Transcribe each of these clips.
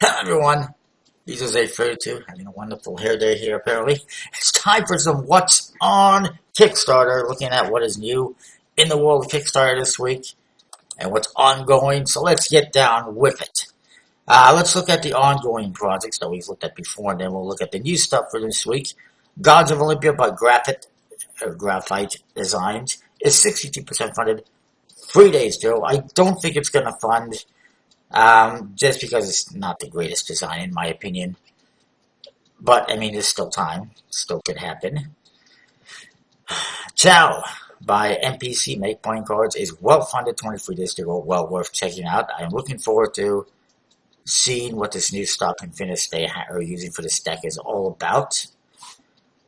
Hello everyone, this is A32, having a wonderful hair day here apparently. It's time for some What's on Kickstarter, looking at what is new in the world of Kickstarter this week and what's ongoing, so let's get down with it. Let's look at the ongoing projects that we've looked at before, and then we'll look at the new stuff for this week. Gods of Olympia by Graphite Designs is 62% funded, 3 days Joe. I don't think it's going to fund just because it's not the greatest design in my opinion. But, I mean, there's still time. Still could happen. Ciao by NPC Make Playing Cards is well funded, 23 days to go. Well worth checking out. I am looking forward to seeing what this new stock and finish they are using for this deck is all about.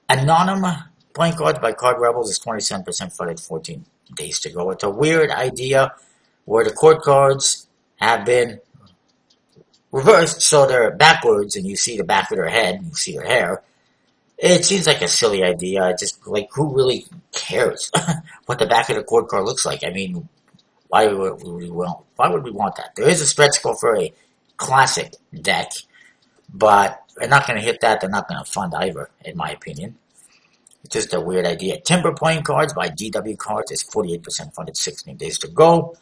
Anonym Playing Cards by Card Rebels is 27% funded, 14 days to go. It's a weird idea where the court cards have been reversed, so they're backwards, and you see the back of their head, and you see their hair. It seems like a silly idea. Just like, who really cares what the back of the court card looks like? I mean, why would we want that? There is a stretch goal for a classic deck, but they're not going to hit that. They're not going to fund either, in my opinion. It's just a weird idea. Timber Playing Cards by GW Cards is 48% funded, 16 days to go.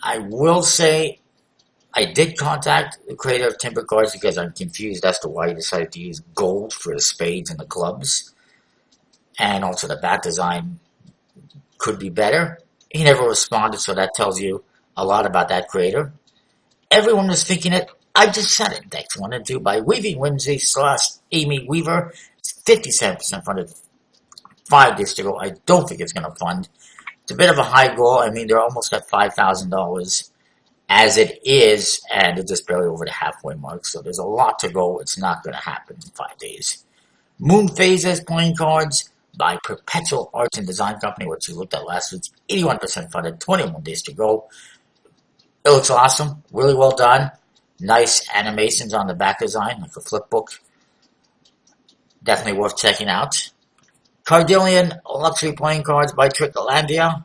I will say I did contact the creator of Timber Cards because I'm confused as to why he decided to use gold for the spades and the clubs. And also the back design could be better. He never responded, so that tells you a lot about that creator. Everyone was thinking it. I just said it. Decks 1 and 2 by Weaving Whimsy / Amy Weaver. It's 57% funded, 5 days to go. I don't think it's going to fund. It's a bit of a high goal. I mean, they're almost at $5,000 as it is, and they're just barely over the halfway mark, so there's a lot to go. It's not going to happen in 5 days. Moon Phases Playing Cards by Perpetual Arts and Design Company, which we looked at last week, 81% funded, 21 days to go. It looks awesome, really well done. Nice animations on the back design, like a flip book. Definitely worth checking out. Cardillion Luxury Playing Cards by Tricklandia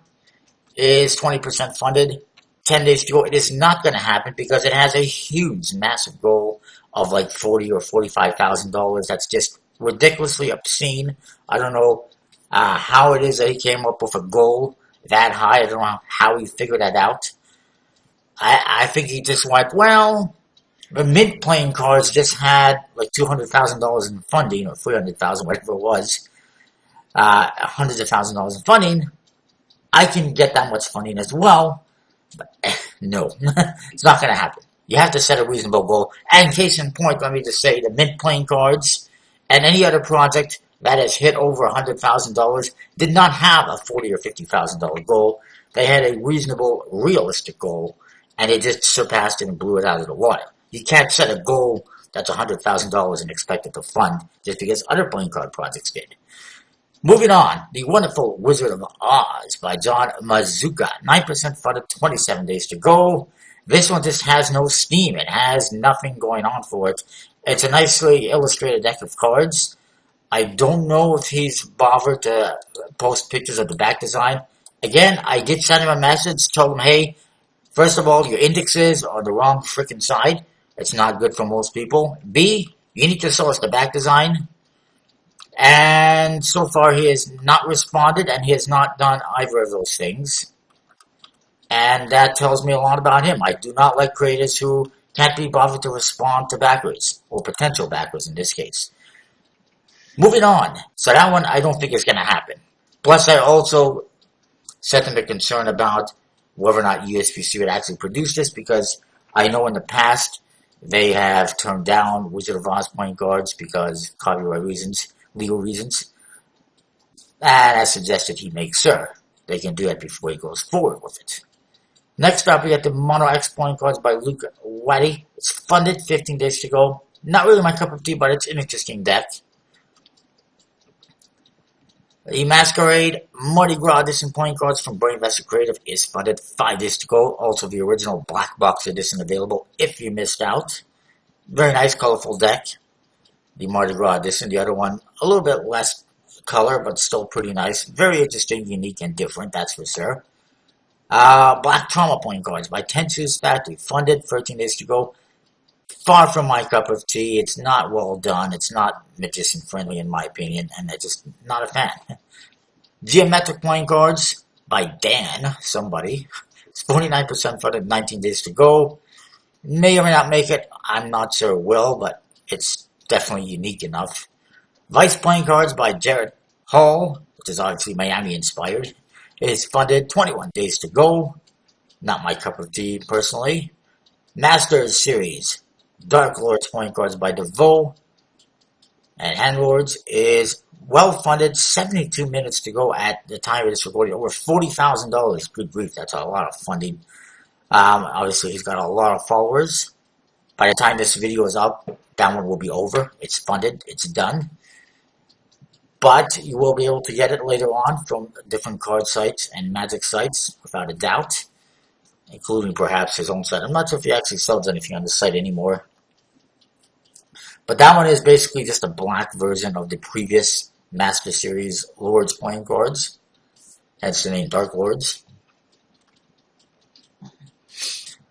is 20% funded, 10 days to go. It is not going to happen because it has a huge, massive goal of like $40,000 or $45,000. That's just ridiculously obscene. I don't know how it is that he came up with a goal that high. I don't know how he figured that out. I think he just went, well, the Mint Playing Cards just had like $200,000 in funding, or $300,000, whatever it was. Hundreds of thousands of dollars in funding. I can get that much funding as well. But no, it's not going to happen. You have to set a reasonable goal. And case in point, let me just say, the Mint Playing Cards and any other project that has hit over $100,000 did not have a $40,000 or $50,000 goal. They had a reasonable, realistic goal, and they just surpassed it and blew it out of the water. You can't set a goal that's $100,000 and expect it to fund just because other playing card projects did. Moving on, The Wonderful Wizard of Oz by John Mazuka. 9% funded, 27 days to go. This one just has no steam. It has nothing going on for it. It's a nicely illustrated deck of cards. I don't know if he's bothered to post pictures of the back design. Again, I did send him a message, told him, hey, first of all, your indexes are the wrong freaking side. It's not good for most people. B, you need to show us the back design. And so far he has not responded, and he has not done either of those things. And that tells me a lot about him. I do not like creators who can't be bothered to respond to backers, or potential backers in this case. Moving on. So that one I don't think is going to happen. Plus I also set them a concern about whether or not USPC would actually produce this, because I know in the past they have turned down Wizard of Oz playing cards because of copyright reasons. Legal reasons, and I suggested he make sure they can do that before he goes forward with it. Next up, we got the Mono X Playing Cards by Luke Waddy. It's funded, 15 days to go. Not really my cup of tea, but it's an interesting deck. The Masquerade Mardi Gras Edition Playing Cards from Brain Vessel Creative is funded, 5 days to go. Also, the original Black Box Edition available if you missed out. Very nice, colorful deck. The Mardi Gras edition, the other one, a little bit less color, but still pretty nice. Very interesting, unique, and different, that's for sure. Black Trauma Playing Cards by Tensu's Factory, funded, 13 days to go. far from my cup of tea. It's not well done. It's not magician friendly in my opinion, and I'm just not a fan. Geometric playing cards by Dan, somebody. It's 49% funded, 19 days to go. May or may not make it. I'm not sure it will, but it's definitely unique enough. Vice playing cards by Jared Hall, which is obviously Miami inspired, is funded, 21 days to go. Not my cup of tea personally. Masters series, Dark Lords playing cards by DeVoe and Handlords is well funded, 72 minutes to go at the time of this recording, over $40,000. Good grief, that's a lot of funding. Obviously, he's got a lot of followers. By the time this video is up, that one will be over. It's funded, it's done. But you will be able to get it later on from different card sites and magic sites, without a doubt, including perhaps his own site. I'm not sure if he actually sells anything on the site anymore. But that one is basically just a black version of the previous Master Series Lords playing cards. Hence the name Dark Lords.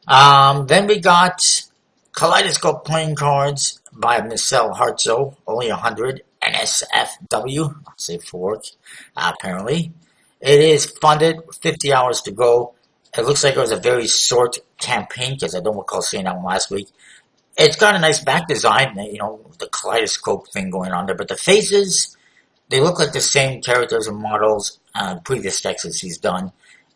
Then we got Kaleidoscope playing cards by Michelle Hartzo, only 100, NSFW, safe for work, apparently. It is funded, 50 hours to go. It looks like it was a very short campaign, because I don't recall seeing that one last week. It's got a nice back design, you know, the kaleidoscope thing going on there, but the faces, they look like the same characters and models previous decks he's done,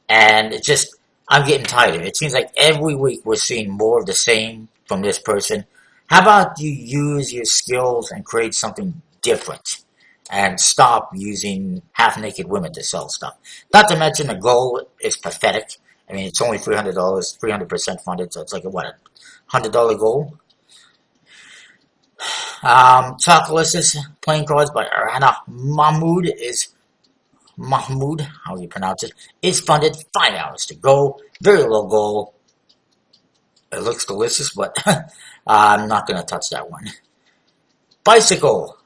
and it's just, I'm getting tired of it. It seems like every week we're seeing more of the same from this person. How about you use your skills and create something different and stop using half-naked women to sell stuff? Not to mention the goal is pathetic. I mean, it's only $300, 300% funded, so it's like a, what, $100 goal? Chocolates playing cards by Arana Mahmood, how do you pronounce it, is funded, 5 hours to go. Very low goal. It looks delicious, but I'm not going to touch that one. Bicycle,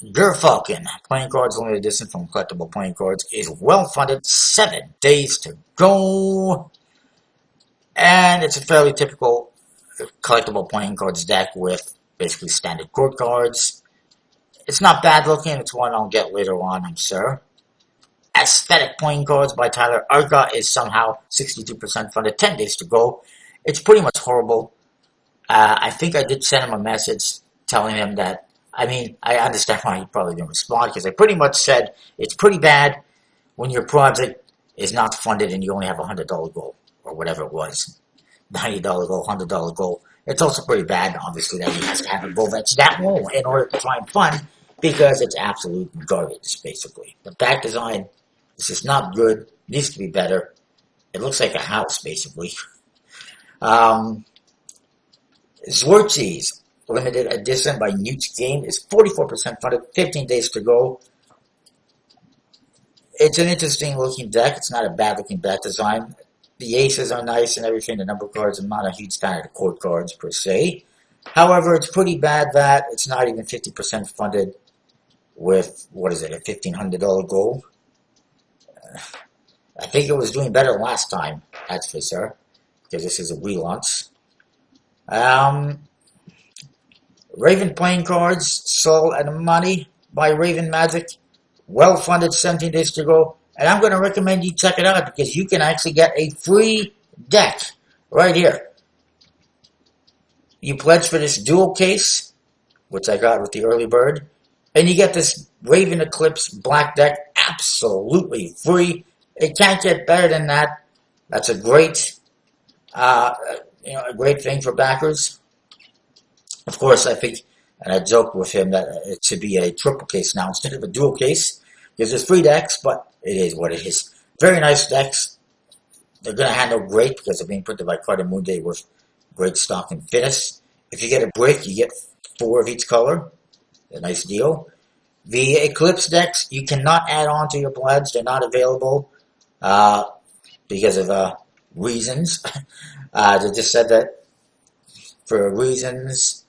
Gerfalcon, playing cards limited edition from collectible playing cards, is well funded, 7 days to go. And it's a fairly typical collectible playing cards deck with basically standard court cards. It's not bad looking. It's one I'll get later on, I'm sure. Aesthetic playing cards by Tyler Arca is somehow 62% funded, 10 days to go. It's pretty much horrible. I think I did send him a message telling him that, I mean, I understand why he probably didn't respond, because I pretty much said it's pretty bad when your project is not funded and you only have a $100 goal, or whatever it was. $90 goal, $100 goal. It's also pretty bad, obviously, that he has to have a goal that's that low in order to try and fund, because it's absolute garbage, basically. The back design is just not good, needs to be better. It looks like a house, basically. Zwertzes, limited edition by Newt's Game, is 44% funded, 15 days to go. It's an interesting looking deck. It's not a bad looking deck design. The aces are nice and everything. The number cards, I'm not a huge fan of the court cards per se. However, it's pretty bad that it's not even 50% funded with, what is it, a $1,500 goal? I think it was doing better last time, that's for sure, because this is a relaunch. Raven playing cards, Soul and Money by Raven Magic. Well funded, 17 days to go. And I'm going to recommend you check it out, because you can actually get a free deck right here. You pledge for this dual case, which I got with the early bird, and you get this Raven Eclipse black deck absolutely free. It can't get better than that. That's a great, a great thing for backers. Of course, I think, and I joked with him that it should be a triple case now instead of a dual case, because there's 3 decks, but it is what it is. Very nice decks. They're going to handle great because they're being printed by Carter Moonday with great stock and finish. If you get a brick, you get 4 of each color. A nice deal. The Eclipse decks, you cannot add on to your pledge. They're not available because of reasons. They just said that for reasons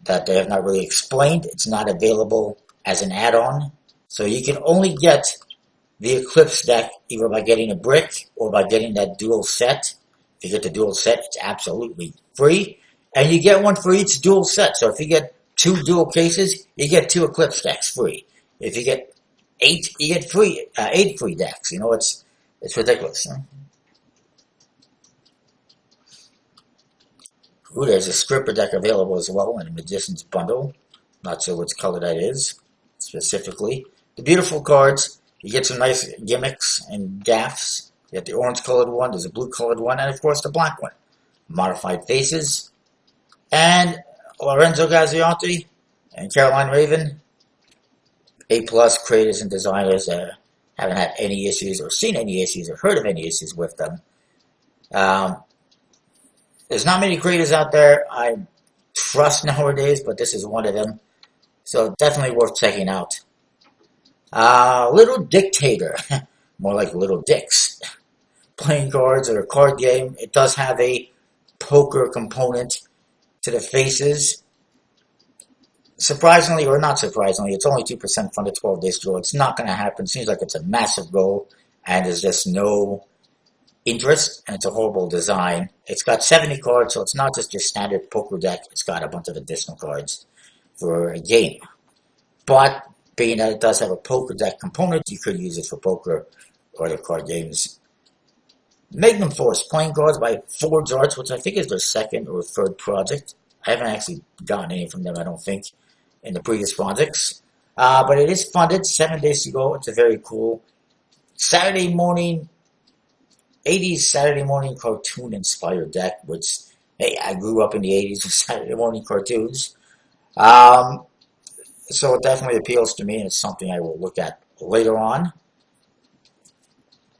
that they have not really explained, it's not available as an add-on. So you can only get the Eclipse deck either by getting a brick or by getting that dual set. If you get the dual set, it's absolutely free. And you get one for each dual set. So if you get 2 dual cases, you get 2 Eclipse decks free. If you get 8, you get 8 free decks. You know, it's ridiculous. Huh? Ooh, there's a stripper deck available as well in a Magician's bundle. Not sure which color that is specifically. The beautiful cards. You get some nice gimmicks and gaffs. You get the orange colored one, there's a blue colored one, and of course the black one. Modified faces. And Lorenzo Gazziotti and Caroline Raven. A+ creators and designers. Haven't had any issues or seen any issues or heard of any issues with them. There's not many creators out there I trust nowadays, but this is one of them. So definitely worth checking out. Little Dictator. More like Little Dicks. Playing cards or a card game. It does have a poker component to the faces. Surprisingly or not surprisingly, it's only 2% funded 12 days ago. It's not going to happen. Seems like it's a massive goal and there's just no interest, and it's a horrible design. It's got 70 cards, so it's not just your standard poker deck. It's got a bunch of additional cards for a game. But being that it does have a poker deck component, you could use it for poker or other card games. Magnum Force, playing cards by Forge Arts, which I think is their second or third project. I haven't actually gotten any from them, I don't think, in the previous projects. But it is funded, 7 days to go. It's a very cool Saturday morning, 80s Saturday morning cartoon inspired deck, which, hey, I grew up in the 80s with Saturday morning cartoons. So it definitely appeals to me, and it's something I will look at later on.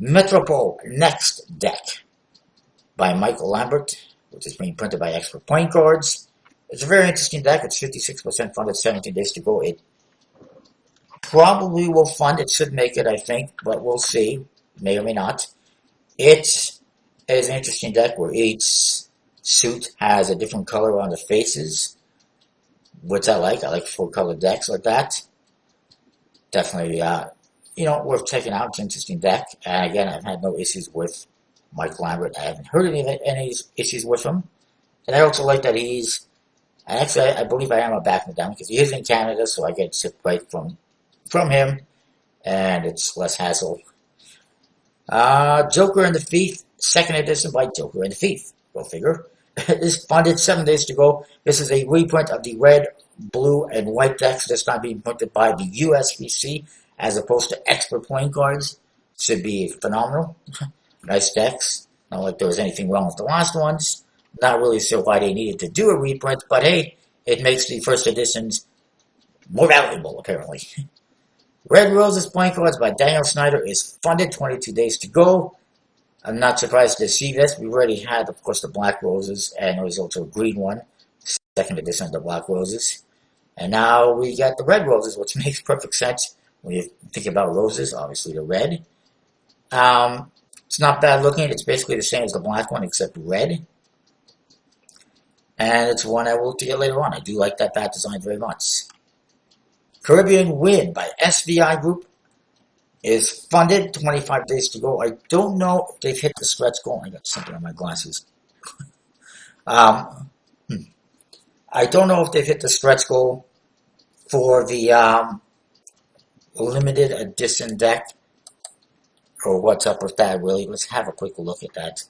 Metropole Next Deck by Michael Lambert, which is being printed by Expert Playing Cards. It's a very interesting deck. It's 56% funded, 17 days to go. It probably will fund. It should make it, I think, but we'll see. May or may not. It is an interesting deck where each suit has a different color on the faces, which I like. I like 4-color decks like that. Definitely, worth checking out. It's an interesting deck. And again, I've had no issues with Mike Lambert. I haven't heard any issues with him. And I also like that actually, I believe I am a backing down because he is in Canada, so I get ship right from him, and it's less hassle. Joker and the Thief, second edition by Joker and the Thief. Go figure. It is funded, 7 days to go. This is a reprint of the red, blue, and white decks. This time being printed by the USBC as opposed to Expert Playing Cards. Should be phenomenal. Nice decks. Not like there was anything wrong with the last ones. Not really sure why they needed to do a reprint, but hey, it makes the first editions more valuable, apparently. Red Roses Playing Cards by Daniel Snyder is funded, 22 days to go. I'm not surprised to see this. We already had, of course, the Black Roses, and there was also a green one, second edition of the Black Roses. And now we got the Red Roses, which makes perfect sense when you think about roses, obviously the red. It's not bad looking. It's basically the same as the black one, except red. And it's one I will look to get later on. I do like that bat design very much. Caribbean Wind by SVI Group is funded, 25 days to go. I don't know if they've hit the stretch goal. I got something on my glasses. I don't know if they've hit the stretch goal for the limited edition deck or what's up with that, really. Let's have a quick look at that.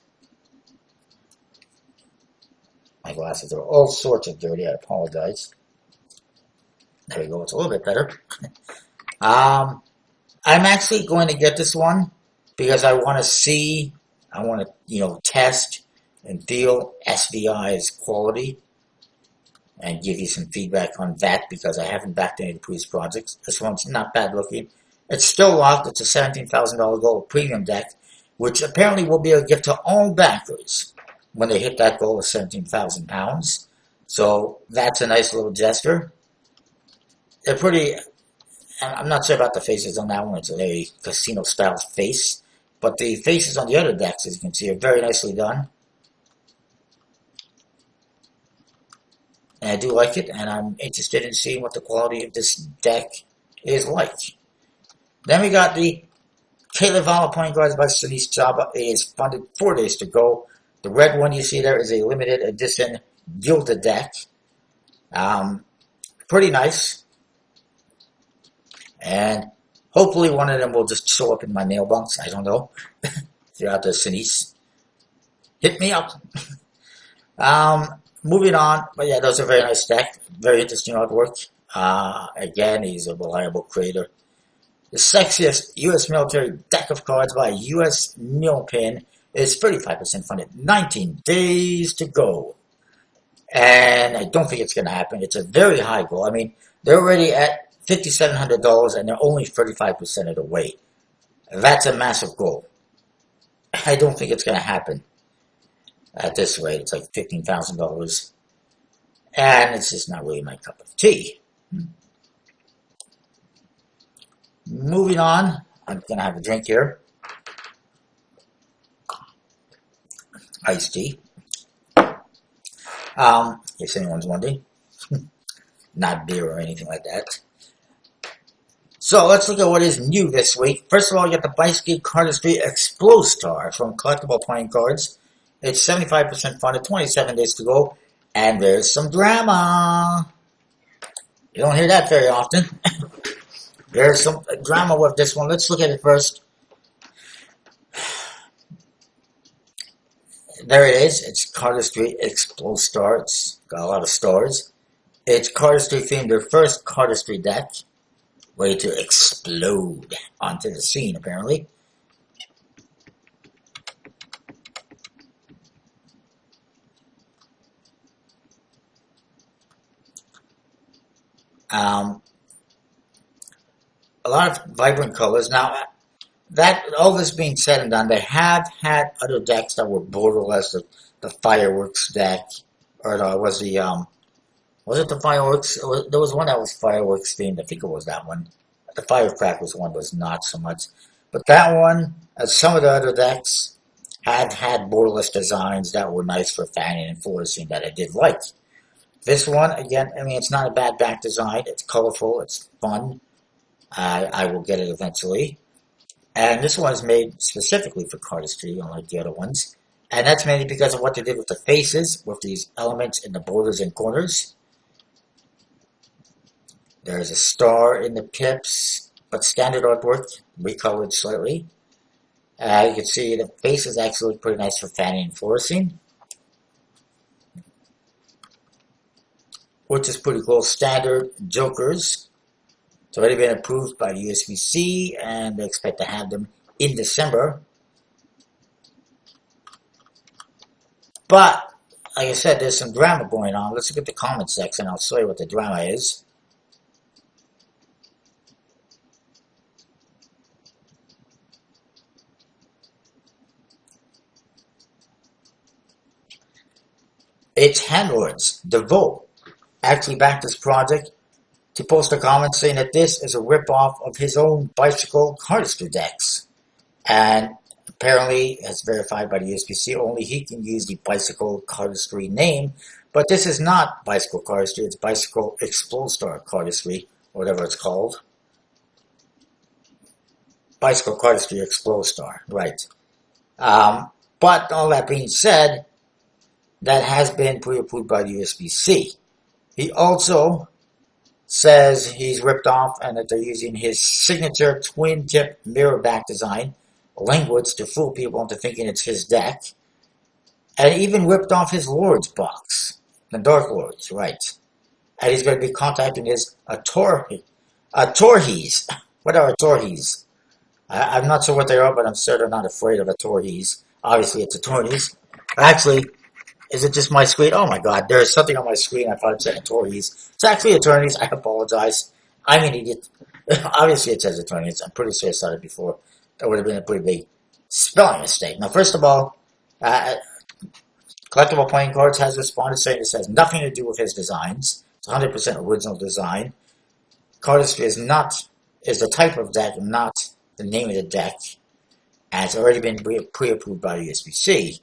My glasses are all sorts of dirty. I apologize. There we go. It's a little bit better. I'm actually going to get this one because I want to see, test and feel SVI's quality and give you some feedback on that because I haven't backed any of the previous projects. This one's not bad looking. It's still locked. It's a $17,000 gold premium deck, which apparently will be a gift to all backers when they hit that goal of £17,000. So that's a nice little gesture. They're pretty, I'm not sure about the faces on that one. It's a casino style face. But the faces on the other decks, as you can see, are very nicely done. And I do like it, and I'm interested in seeing what the quality of this deck is like. Then we got the Kalevala Playing Cards by Shanice Chaba. It is funded 4 days to go. The red one you see there is a limited edition gilded deck. Pretty nice. And hopefully one of them will just show up in my mailbox. I don't know. If you're out there, Sinise, hit me up. Moving on. But yeah, those are very nice deck. Very interesting artwork. Again, he's a reliable creator. The sexiest U.S. military deck of cards by U.S. Neopin is 35% funded. 19 days to go. And I don't think it's going to happen. It's a very high goal. I mean, they're already at $5,700 and they're only 35% of the way. That's a massive goal. I don't think it's going to happen at this rate. It's like $15,000. And it's just not really my cup of tea. Moving on. I'm going to have a drink here. Iced tea. If anyone's wondering. Not beer or anything like that. So let's look at what is new this week. First of all, you got the Bicycle Cardistry Explostar from Collectible Playing Cards. It's 75% funded, 27 days to go, and there's some drama. You don't hear that very often. There's some drama with this one. Let's look at it first. There it is. It's Cardistry Explostar. It's got a lot of stars. It's Cardistry themed, their first Cardistry deck. Ready to explode onto the scene, apparently. A lot of vibrant colors. Now, that all this being said and done, they have had other decks that were borderless. The fireworks deck, or was it the fireworks? There was one that was fireworks themed. I think it was that one. The firecrackers one was not so much, but that one, as some of the other decks, had borderless designs that were nice for fanning and forcing that I did like. This one, again, I mean, it's not a bad back design. It's colorful. It's fun. I will get it eventually. And this one is made specifically for cardistry, unlike the other ones. And that's mainly because of what they did with the faces, with these elements in the borders and corners. There's a star in the pips, but standard artwork, recolored slightly. You can see the faces actually look pretty nice for fanning and flourishing, which is pretty cool. Standard jokers. It's already been approved by the USBC, and they expect to have them in December. But, like I said, there's some drama going on. Let's look at the comment section. I'll show you what the drama is. Its handlers, DeVoe, actually backed this project to post a comment saying that this is a ripoff of his own bicycle cardistry decks. And apparently, as verified by the USPC, only he can use the bicycle cardistry name. But this is not bicycle cardistry, it's bicycle Explostar cardistry, or whatever it's called. Bicycle cardistry Explostar, right. But all that being said, that has been pre-approved by the USBC. He also says he's ripped off and that they're using his signature twin-tip mirror back design, language, to fool people into thinking it's his deck. And even ripped off his Lords box, the Dark Lords, right. And he's going to be contacting his Atorhis. What are Atorhis? I'm not sure what they are, but I'm certainly not afraid of Atorhis. Obviously, it's Atorhis. Actually, is it just my screen? Oh my god, there's something on my screen. I thought it said attorneys. It's actually attorneys. I apologize. I'm an idiot. Obviously it says attorneys. I'm pretty sure I saw it before. That would have been a pretty big spelling mistake. Now, first of all, Collectible Playing Cards has responded saying this has nothing to do with his designs. It's 100% original design. Cardistry is the type of deck, not the name of the deck. And it's already been pre-approved by the USBC.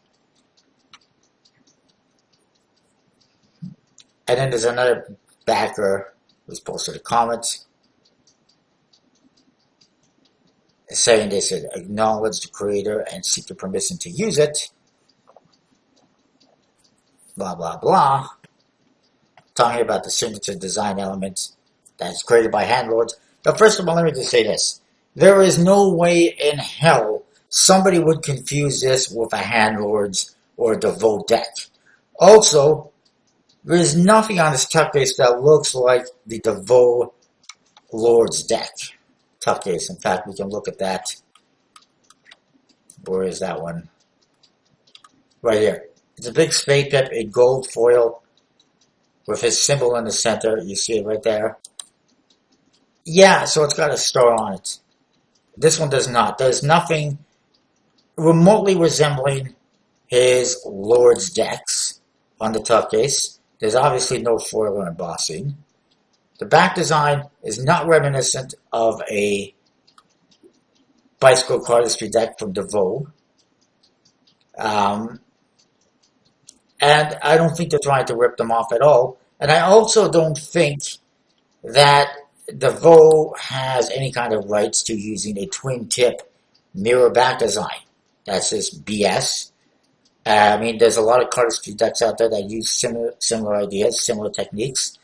And then there's another backer who's posted a comment saying they should acknowledge the creator and seek the permission to use it. blah, blah, blah, talking about the signature design elements that's created by handlords. But first of all, let me just say this. There is no way in hell somebody would confuse this with a handlords or a DeVoe deck. Also, there is nothing on this tuck case that looks like the DeVoe Lord's deck tuck case. In fact, we can look at that. Where is that one? Right here. It's a big spade pip in gold foil with his symbol in the center. You see it right there. Yeah, so it's got a star on it. This one does not. There's nothing remotely resembling his Lord's decks on the tuck case. There's obviously no foil or embossing. The back design is not reminiscent of a bicycle cardistry deck from DeVoe. And I don't think they're trying to rip them off at all. And I also don't think that DeVoe has any kind of rights to using a twin tip mirror back design. That's just BS. I mean, there's a lot of cardistry decks out there that use similar ideas, similar techniques.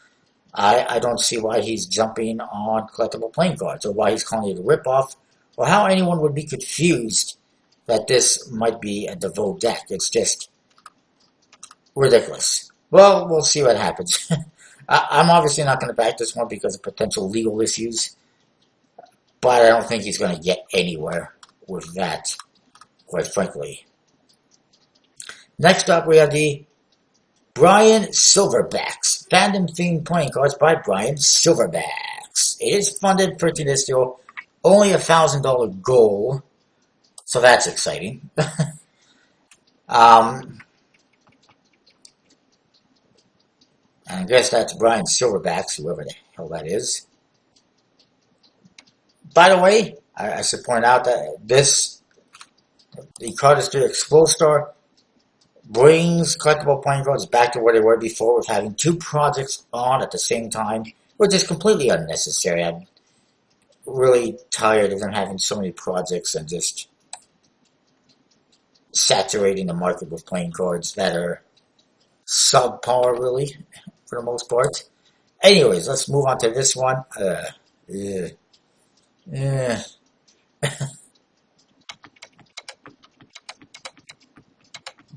I don't see why he's jumping on collectible playing cards, or why he's calling it a ripoff, or how anyone would be confused that this might be a DeVoe deck. It's just ridiculous. Well, we'll see what happens. I'm obviously not going to back this one because of potential legal issues, but I don't think he's going to get anywhere with that, quite frankly. Next up, we have the Brian Silverbacks. Fandom-themed playing cards by Brian Silverbacks. It is funded, printing this deal, only $1,000 goal, so that's exciting. I guess that's Brian Silverbacks, whoever the hell that is. By the way, I should point out that the Cardistry Explostar, brings collectible playing cards back to where they were before, with having two projects on at the same time, which is completely unnecessary. I'm really tired of them having so many projects and just saturating the market with playing cards that are subpar, really, for the most part. Anyways, let's move on to this one.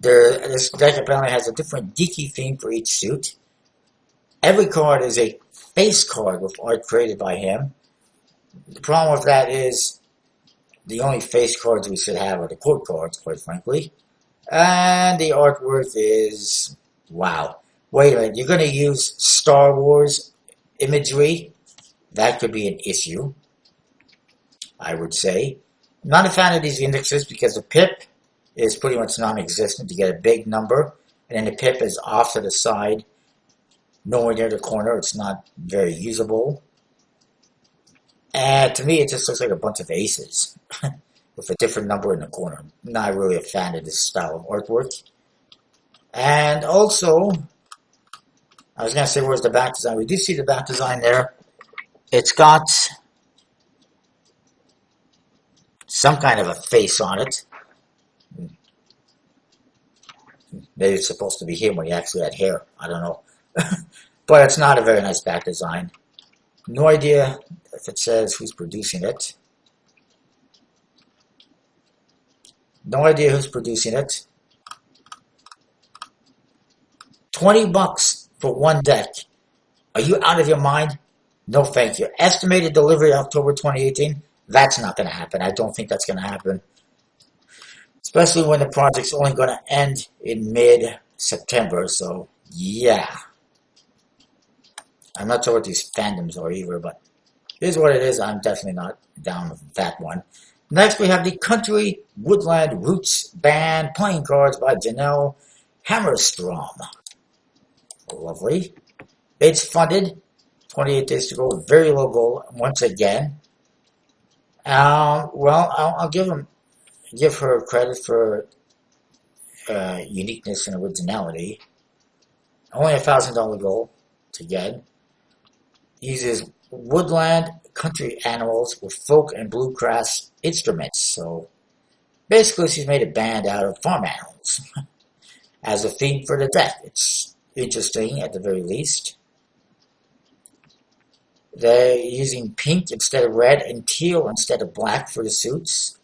This deck apparently has a different geeky theme for each suit. Every card is a face card with art created by him. The problem with that is the only face cards we should have are the quote cards, quite frankly. And the artwork is, wow. Wait a minute, you're going to use Star Wars imagery? That could be an issue, I would say. I'm not a fan of these indexes because the pip is pretty much non-existent. To get a big number, and then the pip is off to the side, nowhere near the corner. It's not very usable. And to me, it just looks like a bunch of aces with a different number in the corner. I'm not really a fan of this style of artwork. And also, I was going to say, where's the back design? We do see the back design there. It's got some kind of a face on it. Maybe it's supposed to be him when he actually had hair. I don't know. But it's not a very nice back design. No idea if it says who's producing it. No idea who's producing it. $20 for one deck. Are you out of your mind? No thank you. Estimated delivery October 2018. That's not going to happen. I don't think that's going to happen. Especially when the project's only going to end in mid-September, so yeah. I'm not sure what these fandoms are either, but here's what it is. I'm definitely not down with that one. Next, we have the Country Woodland Roots Band playing cards by Janelle Hammerstrom. Lovely. It's funded. 28 days to go. Very low goal once again. Well, I'll give her credit for uniqueness and originality. Only $1,000 goal to get. Uses woodland country animals with folk and bluegrass instruments. So basically, she's made a band out of farm animals. as a theme for the deck. It's interesting at the very least. They're using pink instead of red and teal instead of black for the suits.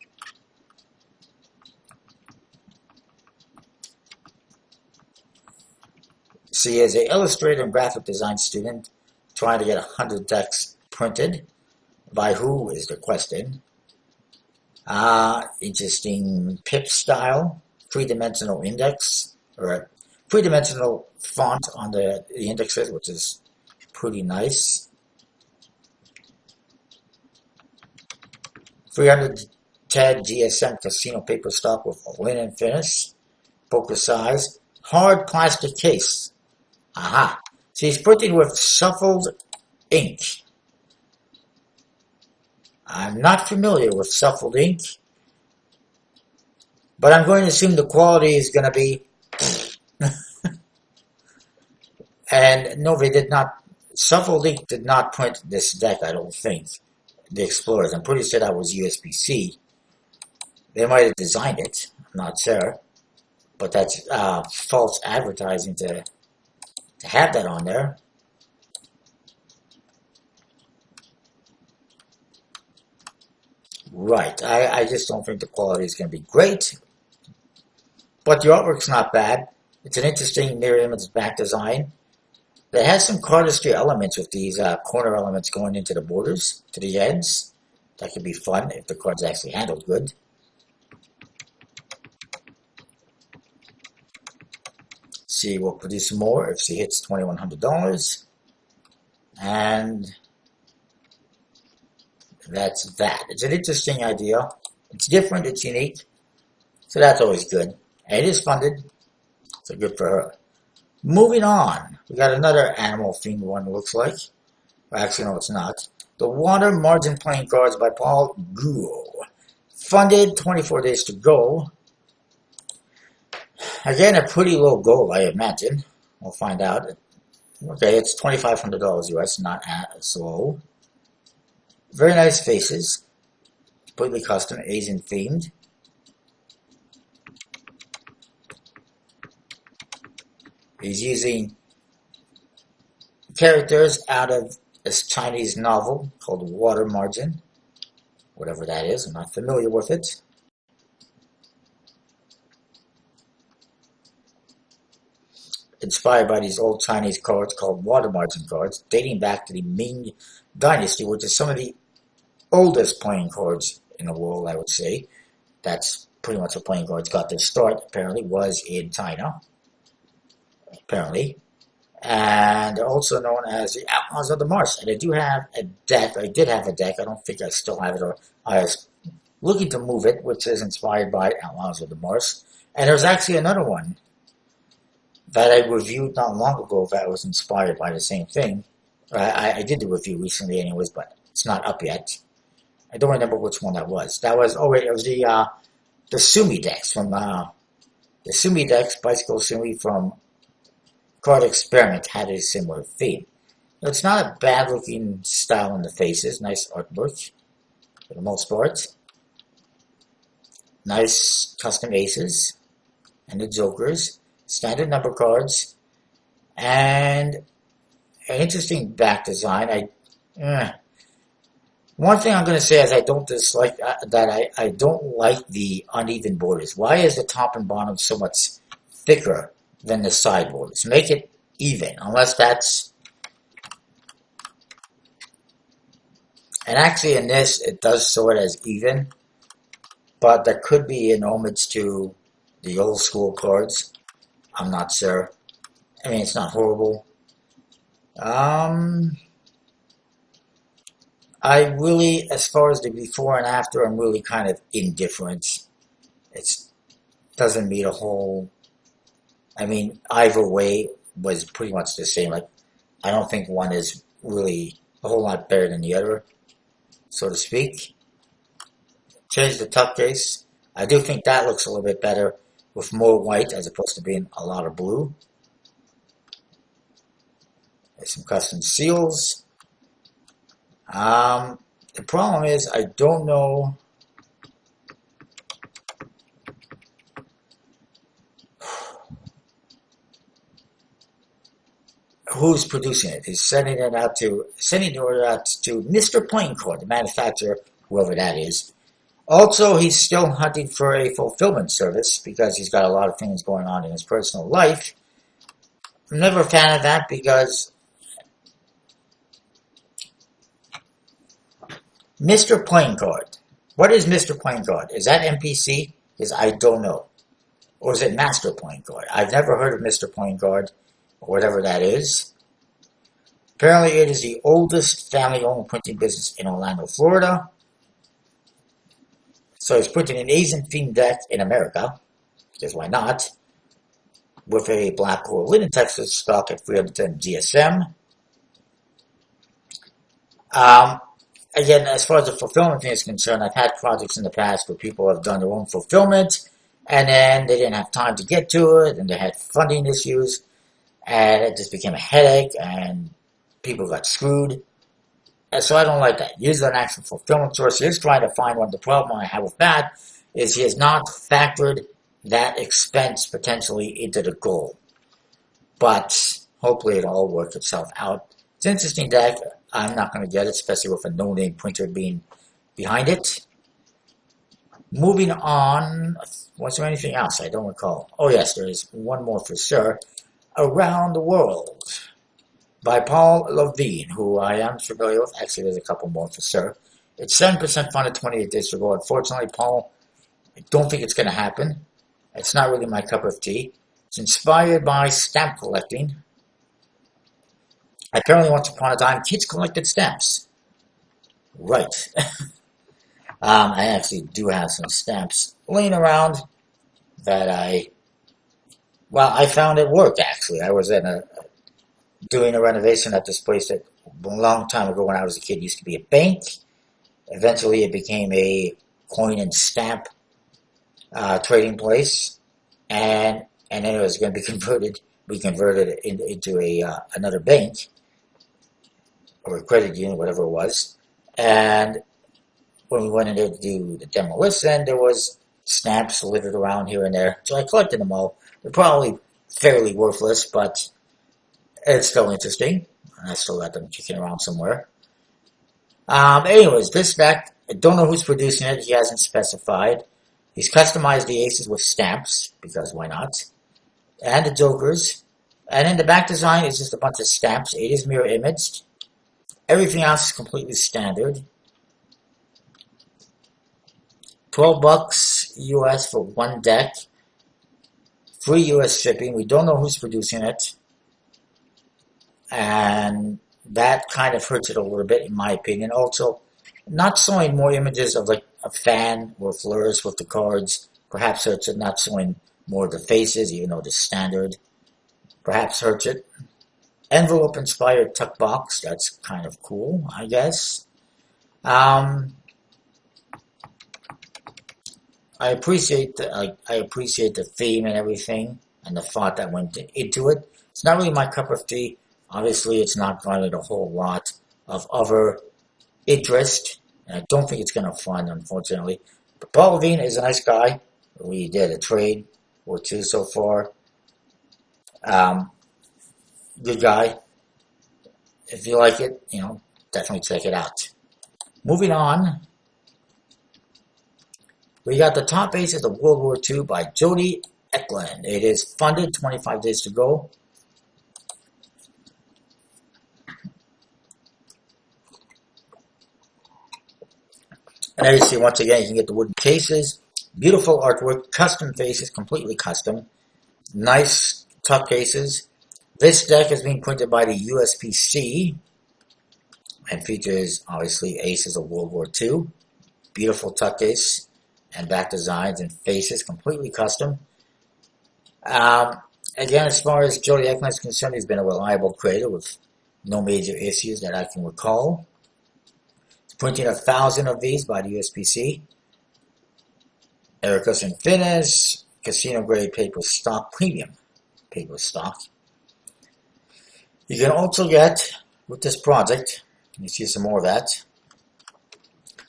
She is an illustrator and graphic design student trying to get 100 decks printed. By who is the question. Interesting pip style, three-dimensional index, or three-dimensional font on the indexes, which is pretty nice. 310 GSM casino paper stock with linen finish, poker size, hard plastic case. Aha! She's printed with shuffled ink. I'm not familiar with shuffled ink, but I'm going to assume the quality is going to be... And no, they did not... Shuffled ink did not print this deck, I don't think. The Explorers. I'm pretty sure that was USB-C. They might have designed it. I'm not sure. But that's false advertising to have that on there. Right. I just don't think the quality is going to be great. But the artwork's not bad. It's an interesting mirror image back design. It has some cardistry elements with these corner elements going into the borders, to the ends. That could be fun if the card's actually handled good. She will produce more if she hits $2,100. And that's that. It's an interesting idea. It's different, it's unique. So that's always good. And it is funded. So good for her. Moving on, we got another animal themed one, it looks like. Well, actually, no, it's not. The Water Margin Playing Cards by Paul Guo. Funded, 24 days to go. Again, a pretty low goal, I imagine. We'll find out. Okay, it's $2,500 US, not as low. Very nice faces. Completely custom, Asian themed. He's using characters out of a Chinese novel called Water Margin. Whatever that is, I'm not familiar with it. Inspired by these old Chinese cards called Water Margin cards, dating back to the Ming Dynasty, which is some of the oldest playing cards in the world, I would say. That's pretty much where playing cards got their start, apparently, was in China. Apparently, and they're also known as the Outlaws of the Marsh. And I do have a deck. I did have a deck. I don't think I still have it, or I was looking to move it, which is inspired by Outlaws of the Marsh. And there's actually another one that I reviewed not long ago that was inspired by the same thing. I did the review recently, anyways, but it's not up yet. I don't remember which one that was. That was it was the Sumi decks from the Sumi decks, Bicycle Sumi from Card Experiment had a similar theme. It's not a bad looking style in the faces. Nice artwork for the most part. Nice custom aces and the jokers. Standard number cards. And an interesting back design. One thing I'm going to say is I don't dislike that I don't like the uneven borders. Why is the top and bottom so much thicker than the side borders? Make it even, unless that's... And actually in this, it does show it as even, but that could be an homage to the old school cards. I'm not sure. I mean, it's not horrible. I really, as far as the before and after, I'm really kind of indifferent. It doesn't meet a whole... I mean, either way was pretty much the same. Like, I don't think one is really a whole lot better than the other, so to speak. Change the tuck case. I do think that looks a little bit better with more white as opposed to being a lot of blue. There's some custom seals. The problem is I don't know. who's producing it. He's sending the order out to Mr. Playing Card, the manufacturer, whoever that is. Also, he's still hunting for a fulfillment service because he's got a lot of things going on in his personal life. I'm never a fan of that because Mr. Playing Card. What is Mr. Playing Card? Is that NPC? Because I don't know. Or is it Master Playing Card? I've never heard of Mr. Playing Card, or whatever that is. Apparently, it is the oldest family-owned printing business in Orlando, Florida. So he's printing an Asian-themed deck in America, because why not? With a black core linen texture stock at 310 GSM. Again, as far as the fulfillment thing is concerned, I've had projects in the past where people have done their own fulfillment, and then they didn't have time to get to it, and they had funding issues, and it just became a headache, and people got screwed. And so I don't like that. Use an actual fulfillment source. He is trying to find one. The problem I have with that is he has not factored that expense potentially into the goal. But hopefully it'll all work itself out. It's an interesting deck. I'm not going to get it, especially with a no-name printer being behind it. Moving on, was there anything else? I don't recall. Oh yes, there is one more for sure. Around the World by Paul Levine, who I am familiar with. Actually, there's a couple more for sure. It's 7% funded, 28 days to go. Unfortunately, Paul, I don't think it's going to happen. It's not really my cup of tea. It's inspired by stamp collecting. Apparently, once upon a time, kids collected stamps. Right. I actually do have some stamps laying around that I found at work, actually. I was doing a renovation at this place that a long time ago when I was a kid used to be a bank. Eventually, it became a coin and stamp trading place, and then it was going to be converted. We converted it into another bank or a credit union, whatever it was. And when we went in there to do the demolition, there was stamps littered around here and there. So I collected them all. They're probably fairly worthless, but it's still interesting. And I still got them kicking around somewhere. Anyways, this deck, I don't know who's producing it. He hasn't specified. He's customized the aces with stamps, because why not? And the jokers. And in the back design is just a bunch of stamps. It is mirror imaged. Everything else is completely standard. $12 US for one deck. Free US shipping. We don't know who's producing it. And that kind of hurts it a little bit, in my opinion. Also, not showing more images of like a fan or fleurs with the cards. Perhaps hurts it. Not showing more of the faces, even though it's standard. Perhaps hurts it. Envelope-inspired tuck box. That's kind of cool, I guess. I appreciate the theme and everything, and the thought that went into it. It's not really my cup of tea. Obviously, it's not garnered a whole lot of other interest, and I don't think it's going to fund, unfortunately. But Paul Levine is a nice guy. We did a trade or two so far. Good guy. If you like it, definitely check it out. Moving on, we got the top aces of World War II by Jody Eklund. It is funded, 25 days to go. And as you see, once again, you can get the wooden cases. Beautiful artwork, custom faces, completely custom. Nice tuck cases. This deck is being printed by the USPC and features, obviously, aces of World War II. Beautiful tuck case and back designs and faces, completely custom. Again, as far as Jody Eklund is concerned, he's been a reliable creator with no major issues that I can recall. He's printing 1,000 of these by the USPC. Ericus and finish, casino grade paper stock, premium paper stock. You can also get, with this project, you see some more of that,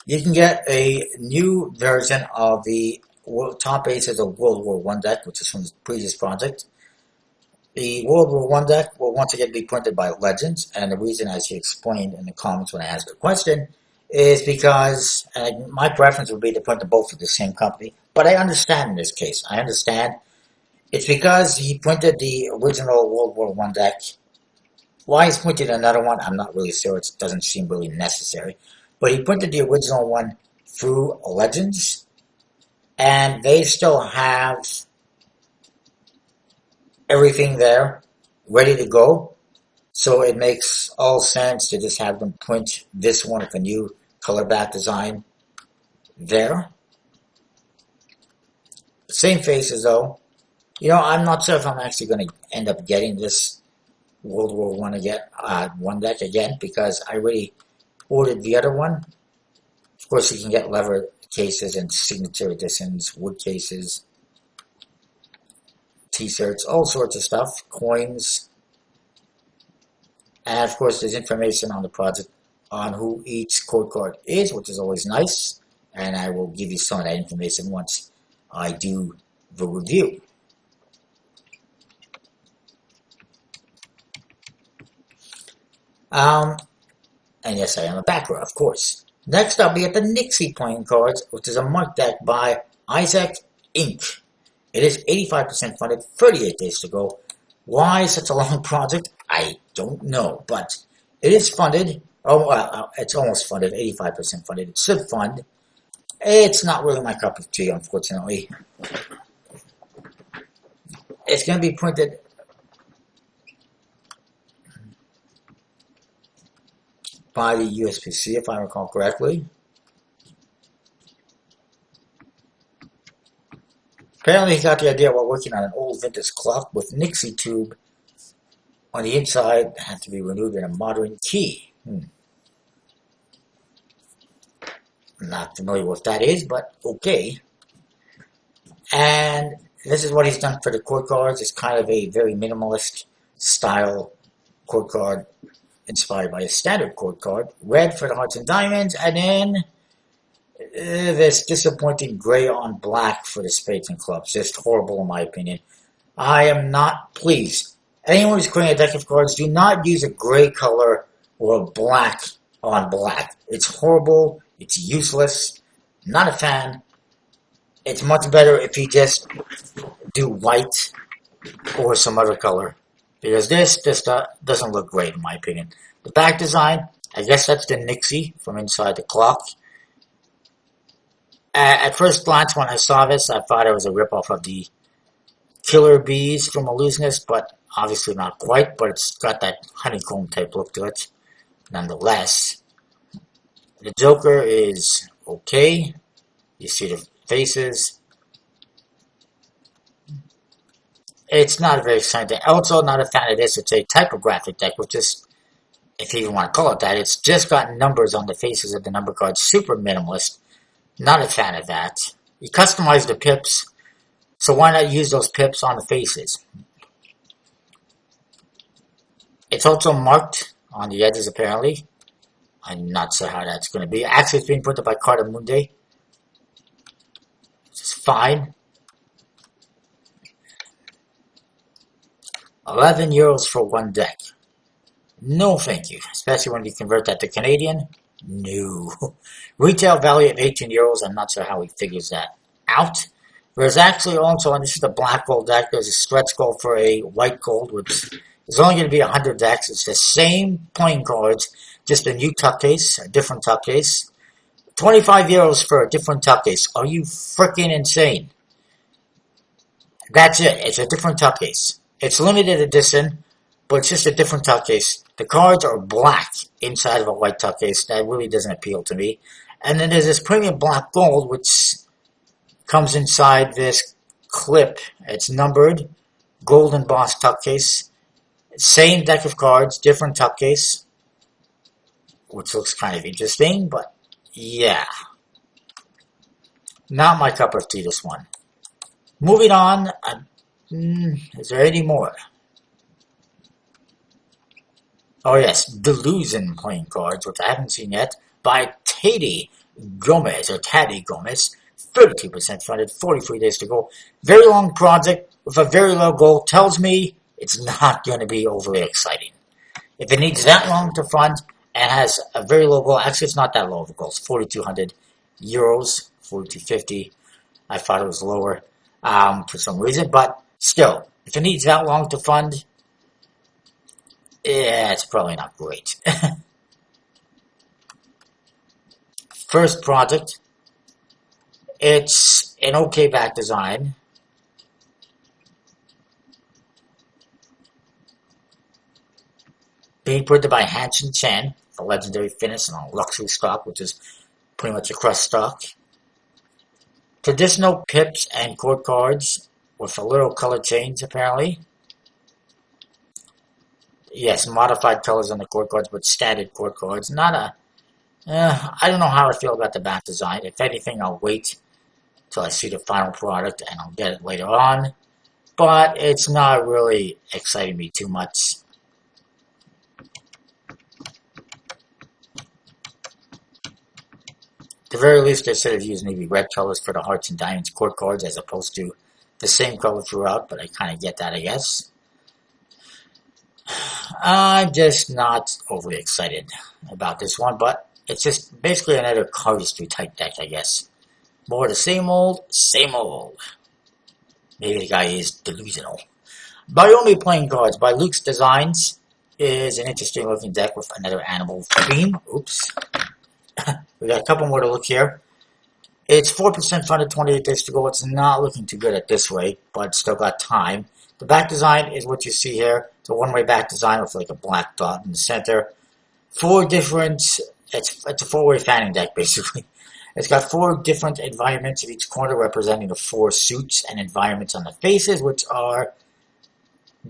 you can get a new version of the top aces of World War I deck, which is from the previous project. The World War One deck will once again be printed by Legends, and the reason, as he explained in the comments when I asked the question, is because my preference would be to print them both for the same company. But I understand in this case. I understand. It's because he printed the original World War One deck. Why he's printed another one, I'm not really sure. It doesn't seem really necessary. But he printed the original one through Legends, and they still have everything there ready to go. So it makes all sense to just have them print this one with a new color back design there. Same faces though. You know, I'm not sure if I'm actually going to end up getting this World War One again, one deck again, because I already ordered the other one. Of course, you can get leather cases and signature editions, wood cases, t-shirts, all sorts of stuff, coins, and of course there's information on the project on who each code card is, which is always nice, and I will give you some of that information once I do the review. And yes, I am a backer, of course. Next up, we have the Nixie playing cards, which is a marked deck by Isaac Inc. It is 85% funded, 38 days to go. Why such a long project? I don't know, but it is funded. Oh, well, it's almost funded, 85% funded. It should fund. It's not really my cup of tea, unfortunately. It's going to be printed by the USPC, if I recall correctly. Apparently he got the idea while working on an old vintage clock with Nixie tube on the inside that had to be renewed in a modern key. I'm not familiar with what that is, but okay. And this is what he's done for the chord cards. It's kind of a very minimalist style chord card inspired by a standard chord card. Red for the hearts and diamonds, and then this disappointing gray on black for the spades and clubs. Just horrible in my opinion. I am not pleased. Anyone who's creating a deck of cards, do not use a gray color or a black on black. It's horrible. It's useless. Not a fan. It's much better if you just do white or some other color. Because this doesn't look great in my opinion. The back design, I guess that's the Nixie from inside the clock. At first glance when I saw this, I thought it was a ripoff of the Killer Bees from Illusionist, but obviously not quite, but it's got that honeycomb type look to it, nonetheless. The Joker is okay. You see the faces. It's not a very exciting deck. Also, not a fan of this. It's a typographic deck, which is, if you even want to call it that, it's just got numbers on the faces of the number cards. Super minimalist. Not a fan of that. You customize the pips, so why not use those pips on the faces? It's also marked on the edges, apparently. I'm not sure how that's going to be. Actually, it's being printed by Carta Mundi, which is fine. 11 euros for one deck. No, thank you. Especially when you convert that to Canadian. No. Retail value of 18 euros. I'm not sure how he figures that out. There's actually also, and this is the black gold deck, there's a stretch goal for a white gold, which is only going to be 100 decks. It's the same playing cards, just a new tuck case, a different tuck case. 25 euros for a different tuck case. Are you freaking insane? That's it. It's a different tuck case. It's limited edition, but it's just a different tuck case. The cards are black inside of a white tuck case. That really doesn't appeal to me. And then there's this premium black gold, which comes inside this clip. It's numbered, gold embossed tuck case. Same deck of cards, different tuck case, which looks kind of interesting, but yeah. Not my cup of tea, this one. Moving on, is there any more? Oh yes, Delusion playing cards, which I haven't seen yet, by Taddy Gomez, 32% funded, 43 days to go. Very long project with a very low goal. Tells me it's not going to be overly exciting. If it needs that long to fund and has a very low goal, actually it's not that low of a goal, it's 4,200 euros, 4,250. I thought it was lower for some reason, but still, if it needs that long to fund, yeah, it's probably not great. First project, it's an okay back design. Being printed by Hansen Chan, a legendary finish on luxury stock, which is pretty much a crust stock. Traditional pips and court cards with a little color change, apparently. Yes, modified colors on the court cards, but standard court cards. Not a... I don't know how I feel about the back design. If anything, I'll wait till I see the final product and I'll get it later on. But it's not really exciting me too much. At the very least, they should have used maybe red colors for the hearts and diamonds court cards as opposed to the same color throughout, but I kind of get that, I guess. I'm just not overly excited about this one, but it's just basically another cardistry type deck, I guess. More the same old, same old. Maybe the guy is delusional. Biomi Playing Cards by Luke's Designs is an interesting looking deck with another animal theme. Oops. We got a couple more to look here. It's 4% funded, 28 days to go. It's not looking too good at this rate, but still got time. The back design is what you see here. It's a one-way back design with like a black dot in the center. Four different, it's a four-way fanning deck basically. It's got four different environments at each corner representing the four suits and environments on the faces, which are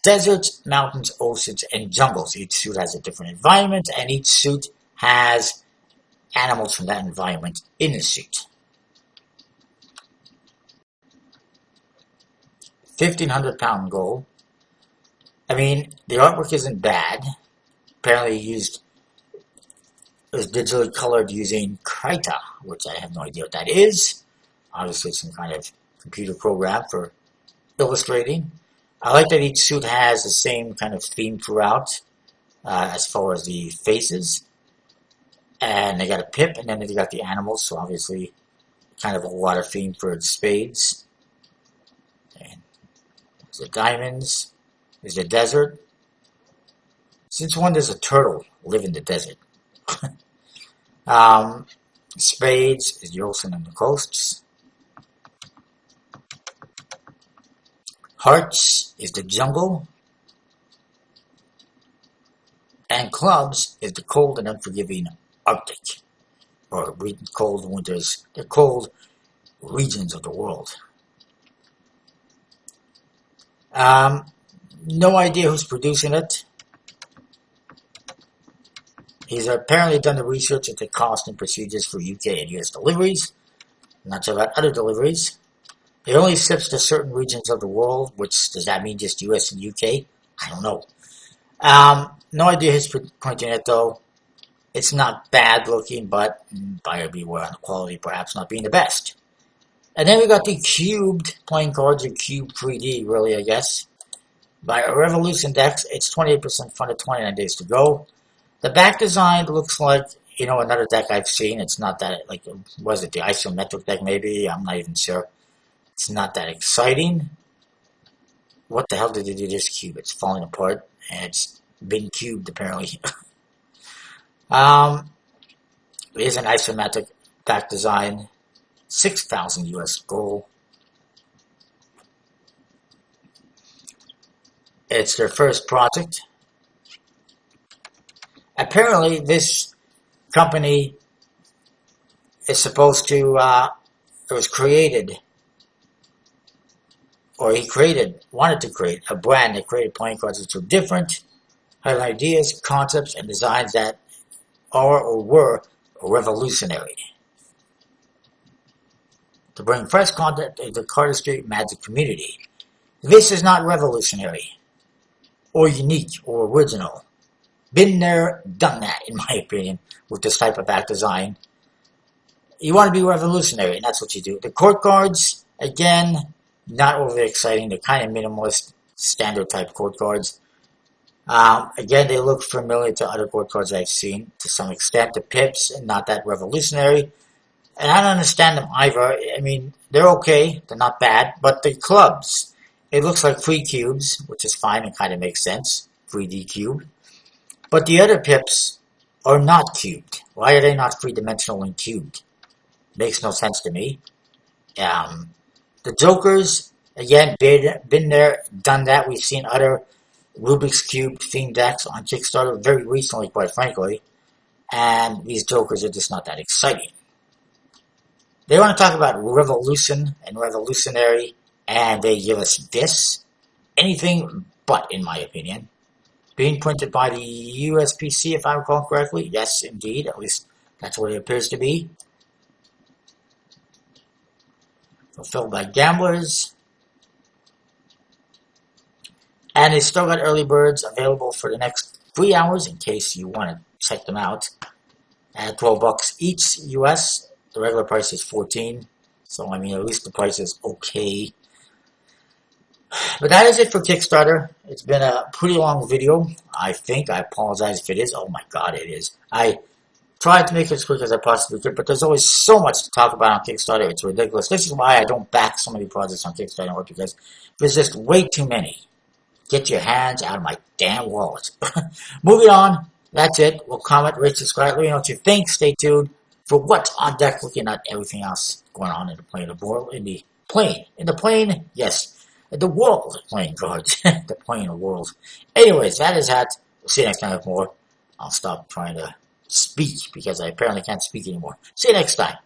deserts, mountains, oceans, and jungles. Each suit has a different environment, and each suit has animals from that environment in the suit. 1,500 gold. I mean, the artwork isn't bad. Apparently it was digitally colored using Krita, which I have no idea what that is. Obviously some kind of computer program for illustrating. I like that each suit has the same kind of theme throughout, as far as the faces. And they got a pip, and then they got the animals, so obviously kind of a water theme for the spades. And there's the diamonds. There's the desert. Since when does a turtle live in the desert? Spades is the ocean and the coasts. Hearts is the jungle. And clubs is the cold and unforgiving Arctic, or cold winters, the cold regions of the world. No idea who's producing it. He's apparently done the research into cost and procedures for UK and US deliveries. Not sure about other deliveries. It only ships to certain regions of the world, which does that mean just US and UK? I don't know. No idea who's printing it though. It's not bad looking, but buyer beware on the quality perhaps not being the best. And then we got the cubed playing cards, or cube 3D really, I guess. By a Revolution Dex, it's 28% funded, 29 days to go. The back design looks like, another deck I've seen. It's not that, was it the isometric deck maybe? I'm not even sure. It's not that exciting. What the hell did they do to this cube? It's falling apart, and it's been cubed apparently. It is an isometric back design, 6,000 US gold. It's their first project. Apparently, this company is supposed to, it was created, or wanted to create a brand that created playing cards which were different, had ideas, concepts, and designs that are or were revolutionary. To bring fresh content to the cardistry magic community. This is not revolutionary, or unique, or original. Been there, done that, in my opinion, with this type of back design. You want to be revolutionary, and that's what you do. The court cards, again, not overly exciting. They're kind of minimalist, standard type code cards. Again, they look familiar to other code cards I've seen to some extent. The pips, not that revolutionary. And I don't understand them either. I mean, they're okay. They're not bad. But the clubs, it looks like free cubes, which is fine and kind of makes sense. 3D cube. But the other pips are not cubed. Why are they not three-dimensional and cubed? Makes no sense to me. The Jokers, again, been there, done that. We've seen other Rubik's Cube themed decks on Kickstarter very recently, quite frankly. And these Jokers are just not that exciting. They want to talk about revolution and revolutionary, and they give us this. Anything but, in my opinion. Being printed by the USPC, if I recall correctly. Yes, indeed. At least that's what it appears to be. Fulfilled by gamblers. And they still got early birds available for the next 3 hours in case you want to check them out. At $12 each US. The regular price is $14. So, I mean, at least the price is okay. But that is it for Kickstarter. It's been a pretty long video, I think. I apologize if it is. Oh my god, it is. I tried to make it as quick as I possibly could, but there's always so much to talk about on Kickstarter. It's ridiculous. This is why I don't back so many projects on Kickstarter, because there's just way too many. Get your hands out of my damn wallet. Moving on. That's it. We'll comment, rate, subscribe. Let me know what you think. Stay tuned for what's on deck, looking at everything else going on in the plane of world. In the plane, yes. The world playing cards. The playing world. Anyways, that is that. We'll see you next time with more. I'll stop trying to speak because I apparently can't speak anymore. See you next time.